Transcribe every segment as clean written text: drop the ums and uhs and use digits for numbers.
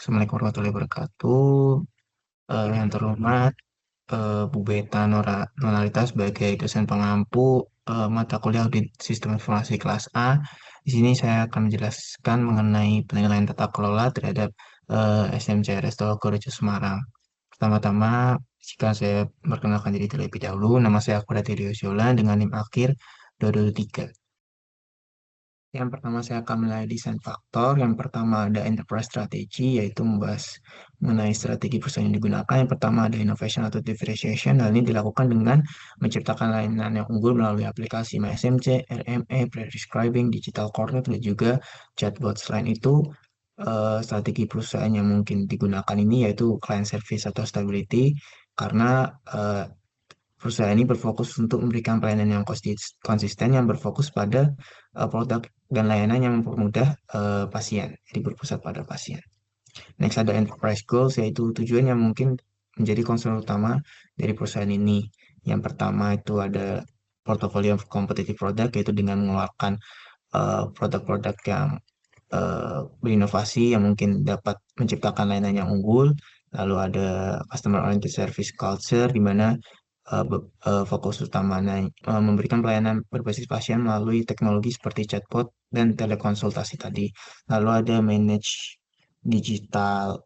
Assalamualaikum warahmatullahi wabarakatuh. Yang terhormat, Bu Beta Nonalita sebagai dosen pengampu mata kuliah Audit Sistem Informasi kelas A. Di sini saya akan menjelaskan mengenai penilaian tata kelola terhadap SMCRS Tolokorejo Semarang. Pertama-tama, jika saya perkenalkan diri terlebih dahulu, nama saya Akbar Yosiola dengan NIM akhir 223. Yang pertama saya akan mulai desain faktor. Yang pertama ada enterprise strategy, yaitu membahas mengenai strategi perusahaan yang digunakan. Yang pertama ada innovation atau differentiation. Hal ini dilakukan dengan menciptakan layanan yang unggul melalui aplikasi MySMC, RME, prescribing, digital corner, dan juga chatbot. Selain itu, strategi perusahaan yang mungkin digunakan ini yaitu client service atau stability, karena perusahaan ini berfokus untuk memberikan pelayanan yang konsisten yang berfokus pada produk dan layanan yang mempermudah pasien, jadi berpusat pada pasien. Next ada enterprise goals, yaitu tujuan yang mungkin menjadi concern utama dari perusahaan ini. Yang pertama itu ada portfolio competitive product, yaitu dengan mengeluarkan produk-produk yang berinovasi yang mungkin dapat menciptakan layanan yang unggul. Lalu ada customer oriented service culture, di mana fokus utamanya memberikan pelayanan berbasis pasien melalui teknologi seperti chatbot dan telekonsultasi tadi. Lalu ada manage digital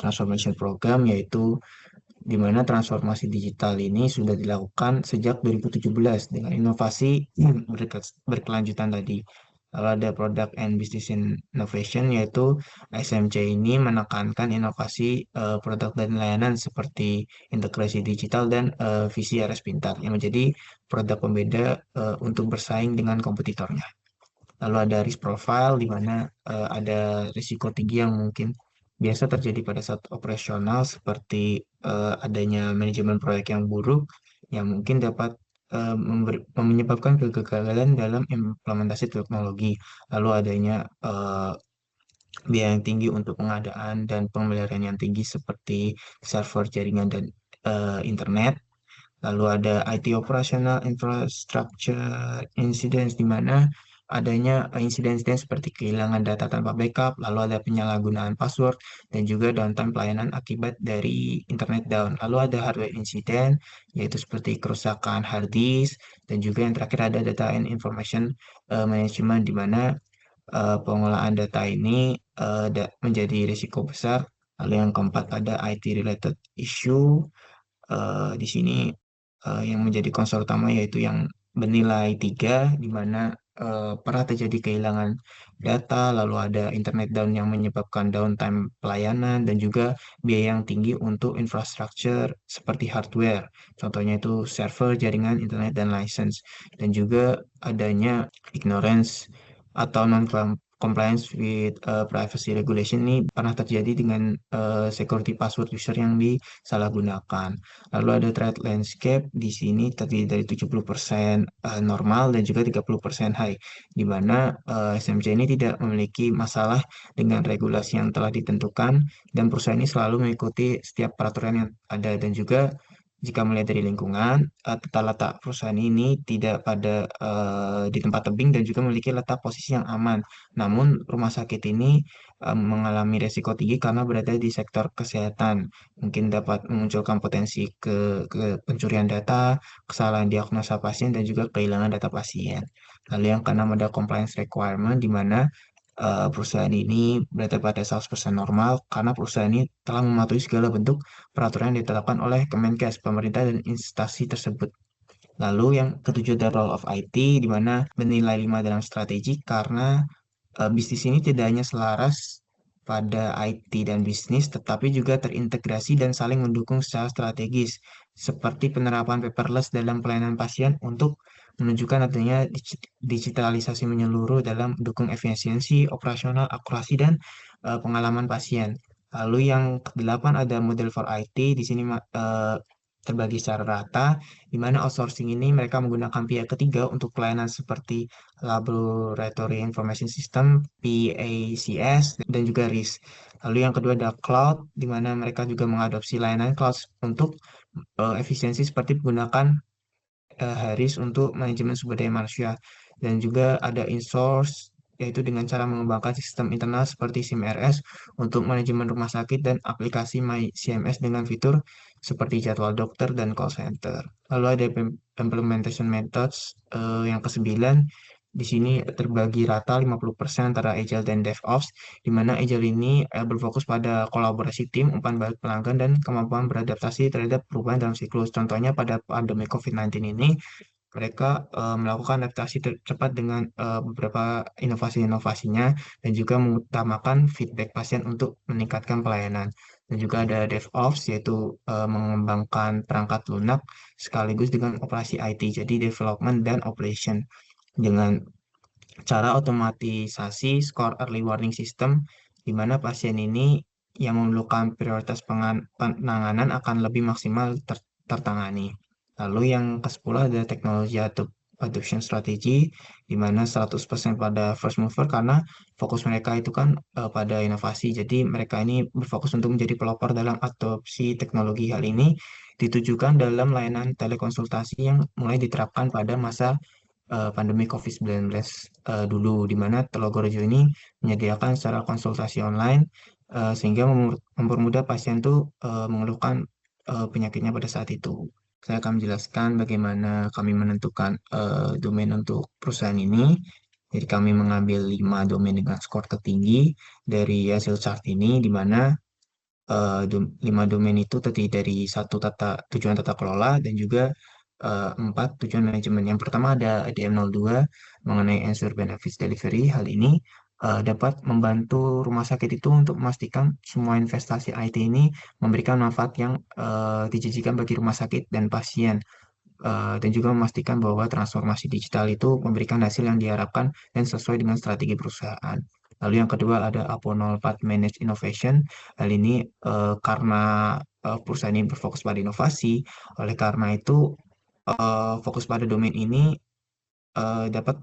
transformation program, yaitu di mana transformasi digital ini sudah dilakukan sejak 2017 dengan inovasi berkelanjutan tadi. Lalu ada Product and Business Innovation, yaitu SMC ini menekankan inovasi produk dan layanan seperti integrasi digital dan visi RS Pintar yang menjadi produk pembeda untuk bersaing dengan kompetitornya. Lalu ada risk profile, di mana ada risiko tinggi yang mungkin biasa terjadi pada saat operasional, seperti adanya manajemen proyek yang buruk yang mungkin dapat menyebabkan kegagalan dalam implementasi teknologi. Lalu adanya biaya yang tinggi untuk pengadaan dan pemeliharaan yang tinggi seperti server, jaringan, dan internet. Lalu ada IT Operational Infrastructure Incidents, di mana adanya insiden-insiden seperti kehilangan data tanpa backup, lalu ada penyalahgunaan password, dan juga downtime pelayanan akibat dari internet down. Lalu ada hardware incident, yaitu seperti kerusakan hard disk, dan juga yang terakhir ada data and information management, di mana pengolahan data ini menjadi risiko besar. Lalu yang keempat ada IT related issue. Di sini yang menjadi concern utama yaitu yang bernilai 3, di mana pernah terjadi kehilangan data, lalu ada internet down yang menyebabkan downtime pelayanan, dan juga biaya yang tinggi untuk infrastruktur seperti hardware. Contohnya itu server, jaringan, internet, dan license. Dan juga adanya ignorance atau non-compliance with privacy regulation ini pernah terjadi dengan security password user yang disalahgunakan. Lalu ada threat landscape, di sini terdiri dari 70% normal dan juga 30% high, di mana SMC ini tidak memiliki masalah dengan regulasi yang telah ditentukan, dan perusahaan ini selalu mengikuti setiap peraturan yang ada. Dan juga jika melihat dari lingkungan, tata letak perusahaan ini tidak di tempat tebing dan juga memiliki letak posisi yang aman. Namun rumah sakit ini mengalami resiko tinggi karena berada di sektor kesehatan, mungkin dapat memunculkan potensi ke pencurian data, kesalahan diagnosa pasien, dan juga kehilangan data pasien. Lalu yang keenam ada compliance requirement, di mana perusahaan ini berada pada 100% normal karena perusahaan ini telah mematuhi segala bentuk peraturan yang ditetapkan oleh Kemenkes, pemerintah, dan instansi tersebut. Lalu yang ketujuh ada role of IT, di mana bernilai 5 dalam strategi, karena bisnis ini tidak hanya selaras pada IT dan bisnis, tetapi juga terintegrasi dan saling mendukung secara strategis, seperti penerapan paperless dalam pelayanan pasien untuk menunjukkan adanya digitalisasi menyeluruh dalam mendukung efisiensi, operasional, akurasi, dan pengalaman pasien. Lalu yang kedelapan ada model for IT, di sini terbagi secara rata, di mana outsourcing ini mereka menggunakan pihak ketiga untuk pelayanan seperti Laboratory Information System, PACS, dan juga RIS. Lalu yang kedua ada cloud, di mana mereka juga mengadopsi layanan cloud untuk efisiensi seperti menggunakan Haris untuk manajemen sumber daya manusia. Dan juga ada insource, yaitu dengan cara mengembangkan sistem internal seperti SIM-RS untuk manajemen rumah sakit dan aplikasi MyCMS dengan fitur seperti jadwal dokter dan call center. Lalu ada implementation methods yang kesembilan. Di sini terbagi rata 50% antara Agile dan DevOps, di mana Agile ini berfokus pada kolaborasi tim, umpan balik pelanggan, dan kemampuan beradaptasi terhadap perubahan dalam siklus. Contohnya pada pandemi COVID-19 ini, mereka melakukan adaptasi cepat dengan beberapa inovasi-inovasinya dan juga mengutamakan feedback pasien untuk meningkatkan pelayanan. Dan juga ada DevOps, yaitu mengembangkan perangkat lunak sekaligus dengan operasi IT, jadi development dan operation dengan cara otomatisasi skor early warning system, di mana pasien ini yang memerlukan prioritas penanganan akan lebih maksimal tertangani. Lalu yang ke-10 ada teknologi atau adoption strategy, di mana 100% pada first mover karena fokus mereka itu kan pada inovasi. Jadi mereka ini berfokus untuk menjadi pelopor dalam adopsi teknologi. Hal ini ditujukan dalam layanan telekonsultasi yang mulai diterapkan pada masa pandemi COVID-19 dulu, di mana Telogorjo ini menyediakan secara konsultasi online sehingga mempermudah pasien tuh mengeluhkan penyakitnya pada saat itu. Saya akan menjelaskan bagaimana kami menentukan domain untuk perusahaan ini. Jadi kami mengambil 5 domain dengan skor tertinggi dari hasil chart ini, di mana 5 domain itu terdiri dari satu tujuan tata kelola dan juga empat tujuan manajemen. Yang pertama ada DM02 mengenai ensure benefits delivery. Hal ini dapat membantu rumah sakit itu untuk memastikan semua investasi IT ini memberikan manfaat yang dijanjikan bagi rumah sakit dan pasien, dan juga memastikan bahwa transformasi digital itu memberikan hasil yang diharapkan dan sesuai dengan strategi perusahaan. Lalu yang kedua ada Apo 04 Manage Innovation. Hal ini karena perusahaan ini berfokus pada inovasi, oleh karena itu fokus pada domain ini dapat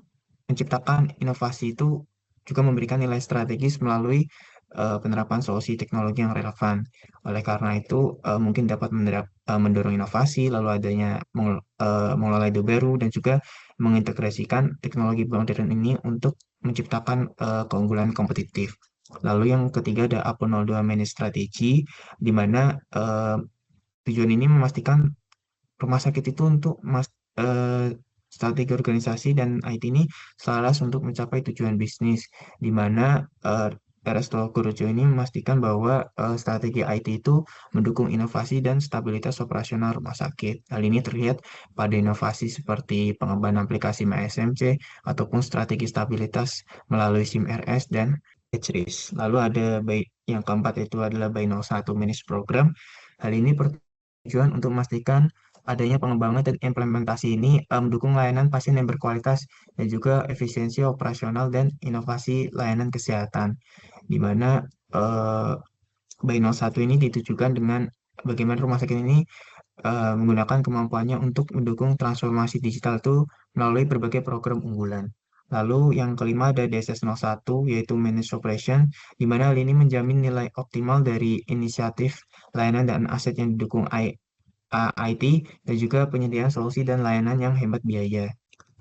menciptakan inovasi itu juga memberikan nilai strategis melalui penerapan solusi teknologi yang relevan. Oleh karena itu, mungkin dapat mendorong inovasi, lalu adanya mengelola ide baru, dan juga mengintegrasikan teknologi modern ini untuk menciptakan keunggulan kompetitif. Lalu yang ketiga ada Apo 02 Manage Strategy, di mana tujuan ini memastikan rumah sakit itu untuk strategi organisasi dan IT ini selaras untuk mencapai tujuan bisnis, di mana RS Gorejo ini memastikan bahwa strategi IT itu mendukung inovasi dan stabilitas operasional rumah sakit. Hal ini terlihat pada inovasi seperti pengembangan aplikasi MySMC ataupun strategi stabilitas melalui SIM-RS dan Edge Risk. Lalu ada yang keempat itu adalah Buy No 1 Managed Program. Hal ini bertujuan untuk memastikan adanya pengembangan dan implementasi ini mendukung layanan pasien yang berkualitas dan juga efisiensi operasional dan inovasi layanan kesehatan, di mana eh, Bainol 1 ini ditujukan dengan bagaimana rumah sakit ini menggunakan kemampuannya untuk mendukung transformasi digital itu melalui berbagai program unggulan. Lalu yang kelima ada DSS01 yaitu Managed Operation, di mana hal ini menjamin nilai optimal dari inisiatif layanan dan aset yang didukung IT dan juga penyediaan solusi dan layanan yang hemat biaya.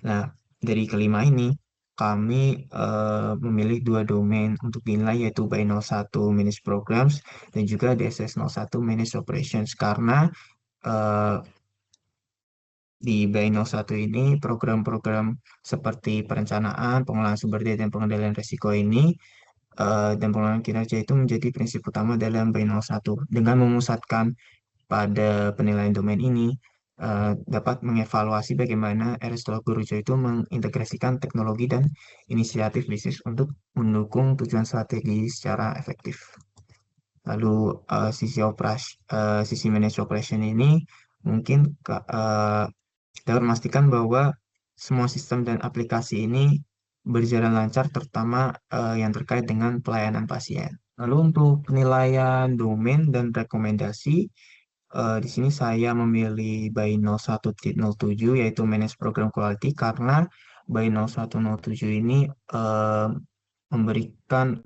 Nah, dari kelima ini kami memilih 2 domain untuk dinilai yaitu by 01 Managed Programs dan juga DSS01 Managed Operations karena eh, di by 01 ini program-program seperti perencanaan, pengelolaan sumber daya dan pengendalian risiko ini dan pengelolaan kinerja itu menjadi prinsip utama dalam by 01 dengan memusatkan pada penilaian domain ini dapat mengevaluasi bagaimana RS Gurujo itu mengintegrasikan teknologi dan inisiatif bisnis untuk mendukung tujuan strategi secara efektif. Lalu sisi manage operation ini mungkin dapat memastikan bahwa semua sistem dan aplikasi ini berjalan lancar, terutama yang terkait dengan pelayanan pasien. Lalu untuk penilaian domain dan rekomendasi, di sini saya memilih Baino 1.07 yaitu Manage Program Quality karena Baino 107 ini eh, memberikan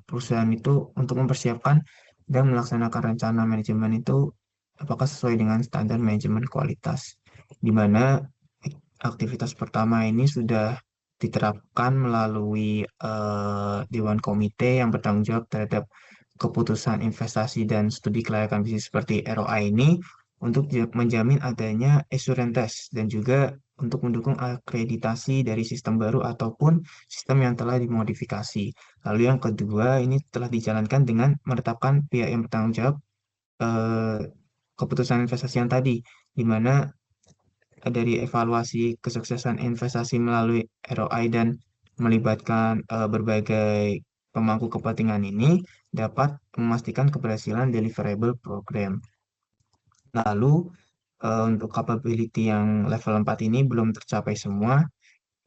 perusahaan itu untuk mempersiapkan dan melaksanakan rencana manajemen itu apakah sesuai dengan standar manajemen kualitas, di mana aktivitas pertama ini sudah diterapkan melalui Dewan Komite yang bertanggung jawab terhadap keputusan investasi dan studi kelayakan bisnis seperti ROI ini untuk menjamin adanya assurance test dan juga untuk mendukung akreditasi dari sistem baru ataupun sistem yang telah dimodifikasi. Lalu yang kedua, ini telah dijalankan dengan menetapkan pihak yang bertanggung jawab eh, keputusan investasi yang tadi, di mana dari evaluasi kesuksesan investasi melalui ROI dan melibatkan berbagai pemangku kepentingan ini dapat memastikan keberhasilan deliverable program. Lalu untuk capability yang level 4 ini belum tercapai semua,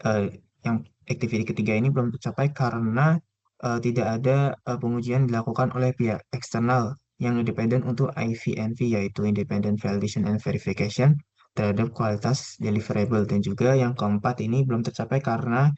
eh, yang activity ketiga ini belum tercapai karena tidak ada pengujian dilakukan oleh pihak eksternal yang independen untuk IVNV, yaitu Independent Validation and Verification terhadap kualitas deliverable. Dan juga yang keempat ini belum tercapai karena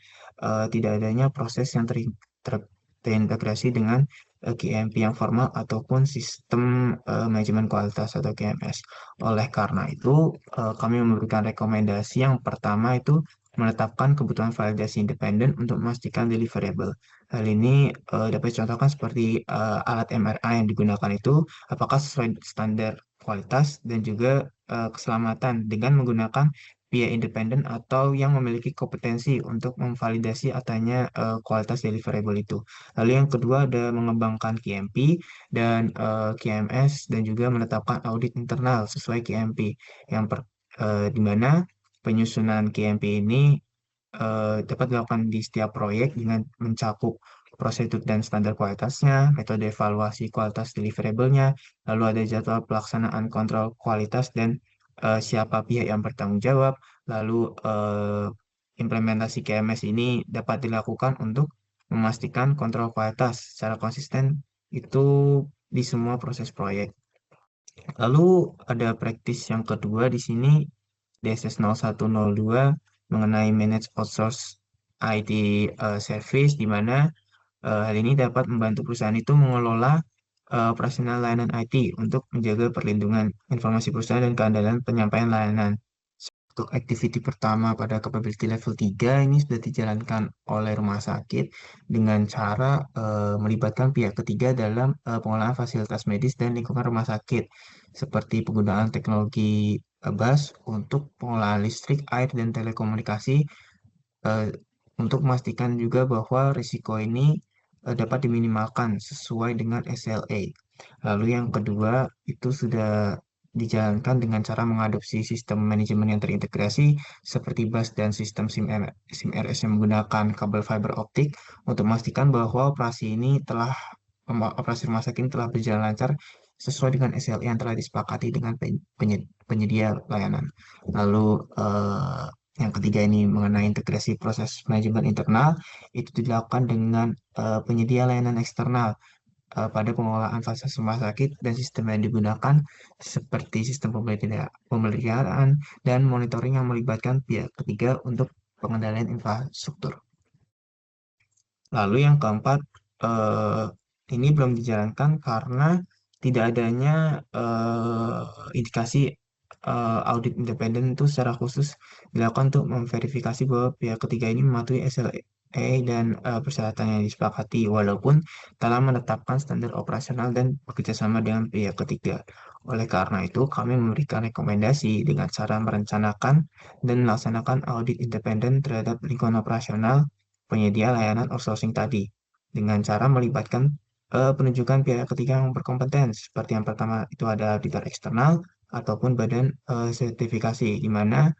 tidak adanya proses yang terintegrasi dengan GMP yang formal ataupun sistem manajemen kualitas atau GMS. Oleh karena itu, kami memberikan rekomendasi yang pertama itu menetapkan kebutuhan validasi independen untuk memastikan deliverable. Hal ini dapat dicontohkan seperti alat MRI yang digunakan itu apakah sesuai standar kualitas dan juga keselamatan dengan menggunakan pihak independen atau yang memiliki kompetensi untuk memvalidasi adanya kualitas deliverable itu. Lalu yang kedua ada mengembangkan KMP dan KMS dan juga menetapkan audit internal sesuai KMP di mana penyusunan KMP ini dapat dilakukan di setiap proyek dengan mencakup prosedur dan standar kualitasnya, metode evaluasi kualitas deliverable-nya, lalu ada jadwal pelaksanaan kontrol kualitas dan siapa pihak yang bertanggung jawab, lalu implementasi KMS ini dapat dilakukan untuk memastikan kontrol kualitas secara konsisten itu di semua proses proyek. Lalu ada praktis yang kedua di sini DSS 0102 mengenai manage outsource IT service di mana hal ini dapat membantu perusahaan itu mengelola operasional layanan IT untuk menjaga perlindungan informasi perusahaan dan keandalan penyampaian layanan. Untuk activity pertama pada capability level 3 ini sudah dijalankan oleh rumah sakit dengan cara melibatkan pihak ketiga dalam pengelolaan fasilitas medis dan lingkungan rumah sakit, seperti penggunaan teknologi BAS untuk pengelolaan listrik, air, dan telekomunikasi eh, untuk memastikan juga bahwa risiko ini dapat diminimalkan sesuai dengan SLA. Lalu yang kedua itu sudah dijalankan dengan cara mengadopsi sistem manajemen yang terintegrasi seperti BAS dan sistem SIM RS yang menggunakan kabel fiber optik untuk memastikan bahwa operasi rumah sakit ini telah berjalan lancar sesuai dengan SLA yang telah disepakati dengan penyedia layanan. Lalu yang ketiga ini mengenai integrasi proses manajemen internal itu dilakukan dengan penyedia layanan eksternal pada pengelolaan fasilitas rumah sakit dan sistem yang digunakan seperti sistem pemeliharaan dan monitoring yang melibatkan pihak ketiga untuk pengendalian infrastruktur. Lalu yang keempat, eh, ini belum dijalankan karena tidak adanya indikasi audit independen itu secara khusus dilakukan untuk memverifikasi bahwa pihak ketiga ini mematuhi SLA dan persyaratan yang disepakati, walaupun telah menetapkan standar operasional dan bekerjasama dengan pihak ketiga. Oleh karena itu, kami memberikan rekomendasi dengan cara merencanakan dan melaksanakan audit independen terhadap lingkungan operasional penyedia layanan outsourcing tadi dengan cara melibatkan penunjukan pihak ketiga yang berkompeten seperti yang pertama itu ada auditor eksternal ataupun badan sertifikasi di mana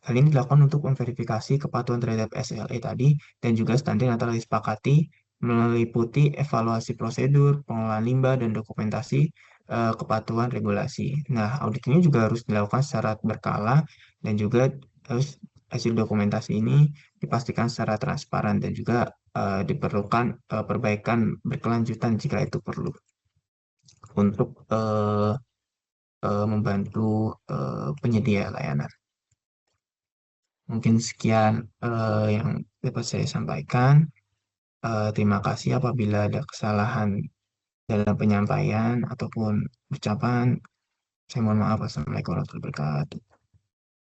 hal ini dilakukan untuk memverifikasi kepatuhan terhadap SLA tadi dan juga standar yang telah disepakati meliputi evaluasi prosedur, pengelolaan limbah dan dokumentasi kepatuhan regulasi. Nah, audit ini juga harus dilakukan secara berkala dan juga harus hasil dokumentasi ini dipastikan secara transparan dan juga diperlukan perbaikan berkelanjutan jika itu perlu untuk membantu penyedia layanan. Mungkin sekian yang dapat saya sampaikan. Terima kasih apabila ada kesalahan dalam penyampaian ataupun ucapan. Saya mohon maaf. Assalamualaikum warahmatullahi wabarakatuh.